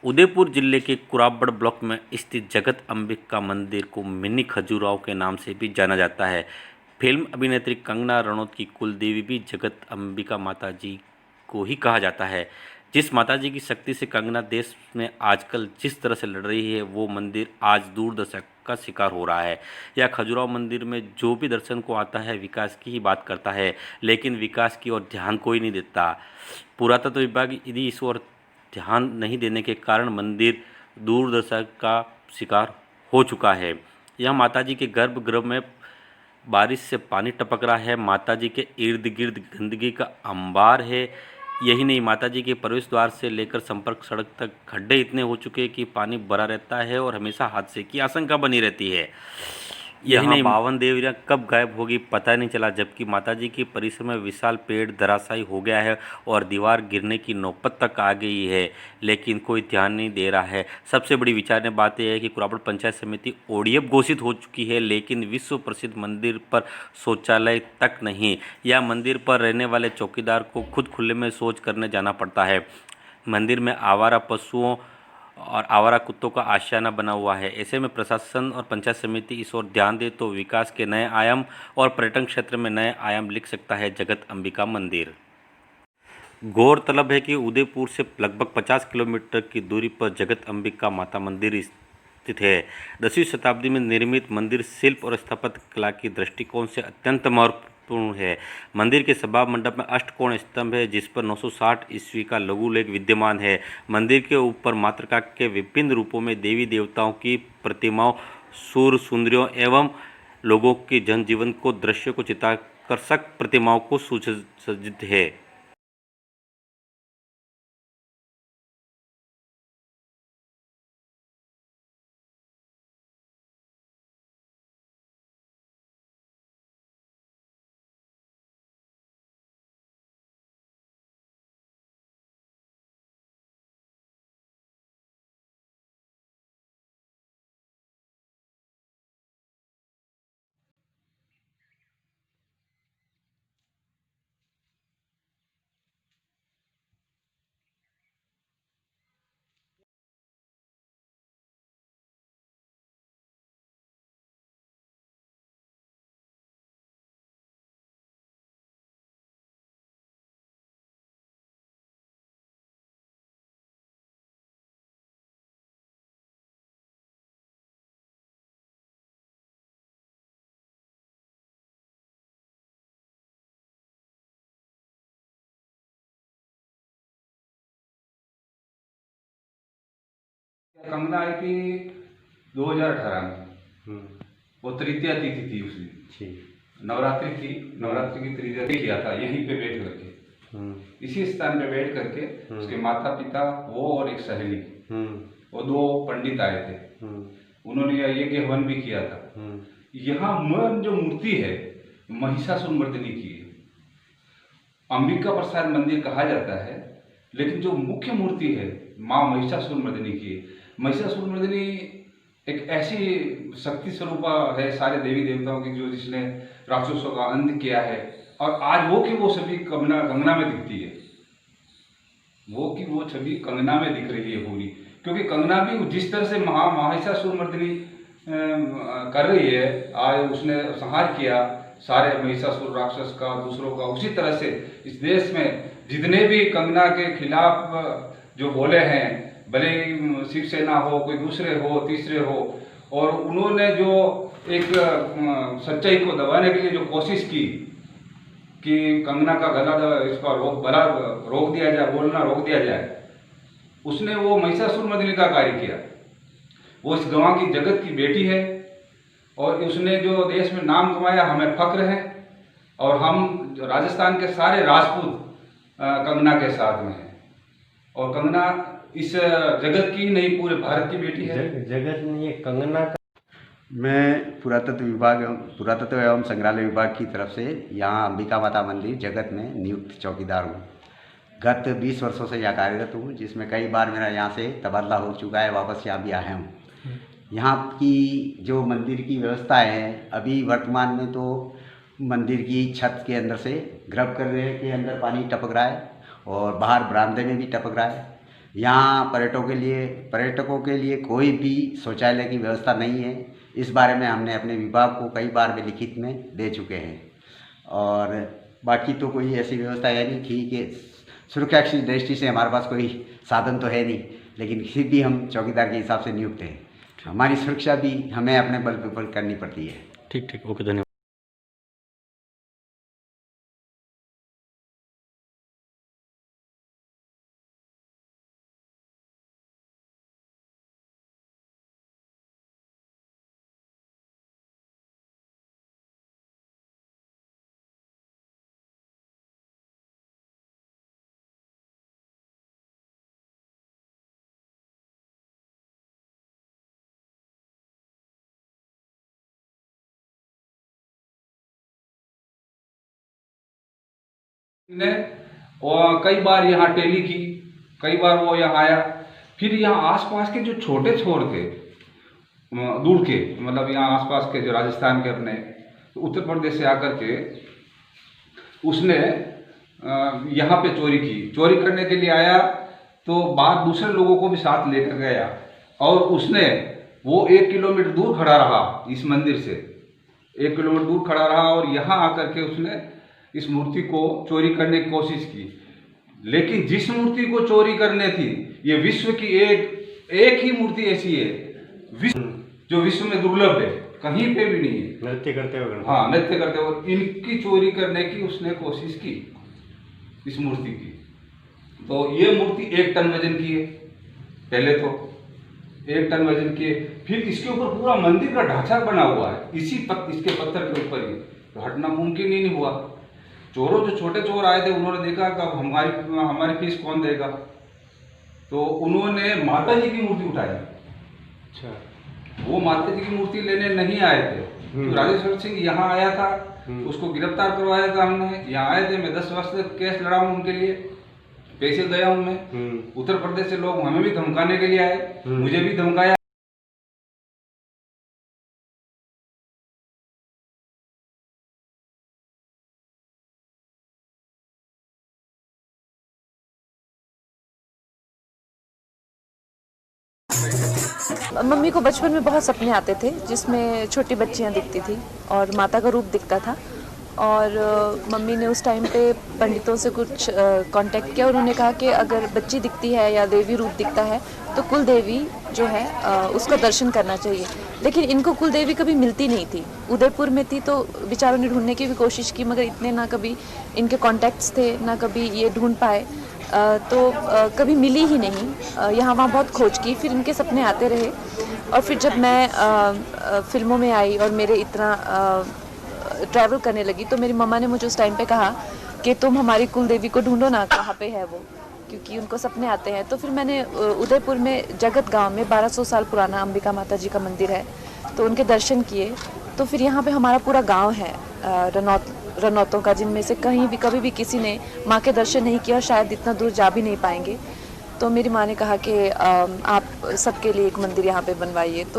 उदयपुर जिले के कुराबड़ ब्लॉक में स्थित जगत अम्बिका मंदिर को मिनी खजुराहो के नाम से भी जाना जाता है। फिल्म अभिनेत्री कंगना रनौत की कुलदेवी भी जगत अम्बिका माता जी को ही कहा जाता है। जिस माता जी की शक्ति से कंगना देश में आजकल जिस तरह से लड़ रही है, वो मंदिर आज दूरदर्शक का शिकार हो रहा है। यह खजुराहो मंदिर में जो भी दर्शन को आता है, विकास की ही बात करता है, लेकिन विकास की ओर ध्यान कोई नहीं देता। पुरातत्व विभाग यदि इस ओर ध्यान नहीं देने के कारण मंदिर दुर्दशा का शिकार हो चुका है। यह माताजी के गर्भगृह में बारिश से पानी टपक रहा है। माताजी के इर्द गिर्द गंदगी का अंबार है। यही नहीं, माताजी के प्रवेश द्वार से लेकर संपर्क सड़क तक खड्डे इतने हो चुके हैं कि पानी भरा रहता है और हमेशा हादसे की आशंका बनी रहती है। यही नहीं, 52 देवियाँ कब गायब होगी पता नहीं चला, जबकि माताजी के परिसर में विशाल पेड़ धराशायी हो गया है और दीवार गिरने की नौबत तक आ गई है, लेकिन कोई ध्यान नहीं दे रहा है। सबसे बड़ी विचारणीय बात यह है कि कुराबड़ पंचायत समिति ओडीएफ घोषित हो चुकी है, लेकिन विश्व प्रसिद्ध मंदिर पर शौचालय तक नहीं। या मंदिर पर रहने वाले चौकीदार को खुद खुले में शौच करने जाना पड़ता है। मंदिर में आवारा पशुओं और आवारा कुत्तों का आशियाना बना हुआ है। ऐसे में प्रशासन और पंचायत समिति इस ओर ध्यान दे तो विकास के नए आयाम और पर्यटन क्षेत्र में नए आयाम लिख सकता है जगत अम्बिका मंदिर। गौरतलब है कि उदयपुर से लगभग 50 किलोमीटर की दूरी पर जगत अम्बिका माता मंदिर स्थित है। 10वीं शताब्दी में निर्मित मंदिर शिल्प और स्थापत्य कला की दृष्टिकोण से अत्यंत महत्वपूर्ण है। मंदिर के सभा मंडप में अष्टकोण स्तंभ है, जिस पर 960 ईस्वी का लघुलेख विद्यमान है। मंदिर के ऊपर मातृका के विभिन्न रूपों में देवी देवताओं की प्रतिमाओं, सूर सुंदरियों एवं लोगों के जनजीवन को दृश्य को चित्ताकर्षक प्रतिमाओं को सुसज्जित है। कंगना आई थी 2018 में। वो तृतीया तिथि थी उस दिन, नवरात्रि थी। नवरात्रि की तृतीया किया था यहीं पे बैठ करके, इसी स्थान पे बैठ करके उसके माता पिता, वो और एक सहेली, वो दो पंडित आए थे। उन्होंने यज्ञ हवन भी किया था। यहाँ मन जो मूर्ति है महिषासुर मर्दिनी की है। अंबिका प्रसाद मंदिर कहा जाता है, लेकिन जो मुख्य मूर्ति है माँ महिषासुर मर्दिनी की है। महिषासुर मर्दिनी एक ऐसी शक्ति स्वरूपा है सारे देवी देवताओं की, जो जिसने राक्षसों का अंत किया है। और आज वो की वो छवि कंगना में दिखती है। वो की वो छवि कंगना में दिख रही है पूरी, क्योंकि कंगना भी जिस तरह से महिषासुर मर्दिनी कर रही है, आज उसने संहार किया सारे महिषासुर राक्षस का, दूसरों का। उसी तरह से इस देश में जितने भी कंगना के खिलाफ जो बोले हैं, भले ही शिवसेना हो, कोई दूसरे हो, तीसरे हो, और उन्होंने जो एक सच्चाई को दबाने के लिए जो कोशिश की कि कंगना का गला इसका रोक दिया जाए, बोलना रोक दिया जाए, उसने वो महिषासुर मर्दिनी का कार्य किया। वो इस गांव की जगत की बेटी है और उसने जो देश में नाम कमाया, हमें फक्र है। और हम राजस्थान के सारे राजपूत कंगना के साथ में हैं। और कंगना इस जगत की नहीं, पूरे भारत की बेटी है। जगत नहीं है कंगना का। मैं पुरातत्व एवं संग्रहालय विभाग की तरफ से यहाँ अंबिका माता मंदिर जगत में नियुक्त चौकीदार हूँ। गत 20 वर्षों से यहाँ कार्यरत हूँ, जिसमें कई बार मेरा यहाँ से तबादला हो चुका है, वापस यहाँ भी आया हूँ। यहाँ की जो मंदिर की व्यवस्था है, अभी वर्तमान में तो मंदिर की छत के अंदर से गर्भगृह के अंदर पानी टपक रहा है और बाहर बरामदे में भी टपक रहा है। यहाँ पर्यटकों के लिए कोई भी शौचालय की व्यवस्था नहीं है। इस बारे में हमने अपने विभाग को कई बार में लिखित में दे चुके हैं और बाकी तो कोई ऐसी व्यवस्था है नहीं। ठीक है, सुरक्षा की दृष्टि से हमारे पास कोई साधन तो है नहीं, लेकिन फिर भी हम चौकीदार के हिसाब से नियुक्त हैं। हमारी सुरक्षा भी हमें अपने बल पर करनी पड़ती है। ठीक ठीक, ओके, धन्यवाद। ने और कई बार यहाँ टेली की, कई बार वो यहाँ आया। फिर यहाँ आसपास के जो छोटे छोर थे दूर के, मतलब यहाँ आसपास के जो राजस्थान के अपने उत्तर प्रदेश से आकर के उसने यहाँ पे चोरी करने के लिए आया। तो बाद दूसरे लोगों को भी साथ लेकर गया और उसने वो 1 किलोमीटर दूर खड़ा रहा, इस मंदिर से 1 किलोमीटर दूर खड़ा रहा और यहाँ आकर के उसने इस मूर्ति को चोरी करने की कोशिश की। लेकिन जिस मूर्ति को चोरी करने थी, ये विश्व की एक ही मूर्ति ऐसी है जो विश्व में दुर्लभ है, कहीं पे भी नहीं है। नृत्य करते हुए, हाँ, नृत्य करते हुए इनकी चोरी करने की उसने कोशिश की, इस मूर्ति की। तो ये मूर्ति 1 टन वजन की है, पहले तो 1 टन वजन की है। फिर इसके ऊपर पूरा मंदिर का ढांचा बना हुआ है, इसके पत्थर के ऊपर ही। तो हटना मुमकिन ही नहीं हुआ। चोरों, जो छोटे चोर आए थे, उन्होंने देखा कि अब हमारी फीस कौन देगा, तो उन्होंने माता जी की मूर्ति उठाई। अच्छा, वो माता जी की मूर्ति लेने नहीं आए थे। तो राजेश्वर सिंह यहाँ आया था, उसको गिरफ्तार करवाया था हमने। यहाँ आए थे, मैं 10 वर्ष से केस लड़ा हूँ उनके लिए, पैसे गया हूँ मैं। उत्तर प्रदेश से लोग हमें भी धमकाने के लिए आए, मुझे भी धमकाया। मम्मी को बचपन में बहुत सपने आते थे जिसमें छोटी बच्चियां दिखती थी और माता का रूप दिखता था। और मम्मी ने उस टाइम पे पंडितों से कुछ कांटेक्ट किया। उन्होंने कहा कि अगर बच्ची दिखती है या देवी रूप दिखता है तो कुल देवी जो है उसका दर्शन करना चाहिए। लेकिन इनको कुल देवी कभी मिलती नहीं थी। उदयपुर में थी तो बेचारों ने ढूंढने की भी कोशिश की, मगर इतने ना कभी इनके कॉन्टैक्ट्स थे, ना कभी ये ढूंढ पाए। तो कभी मिली ही नहीं। यहाँ वहाँ बहुत खोज की, फिर इनके सपने आते रहे। और फिर जब मैं फिल्मों में आई और मेरे इतना ट्रैवल करने लगी तो मेरी मम्मा ने मुझे उस टाइम पे कहा कि तुम हमारी कुल देवी को ढूंढो ना, कहाँ पे है वो, क्योंकि उनको सपने आते हैं। तो फिर मैंने उदयपुर में जगत गांव में 1200 साल पुराना अंबिका माता जी का मंदिर है, तो उनके दर्शन किए। तो फिर यहाँ पे हमारा पूरा गाँव है रनौतों का, जिनमें से कहीं भी कभी भी किसी ने माँ के दर्शन नहीं किया और शायद इतना दूर जा भी नहीं पाएंगे। तो मेरी माँ ने कहा कि आप सबके लिए एक मंदिर यहाँ पे बनवाइए। तो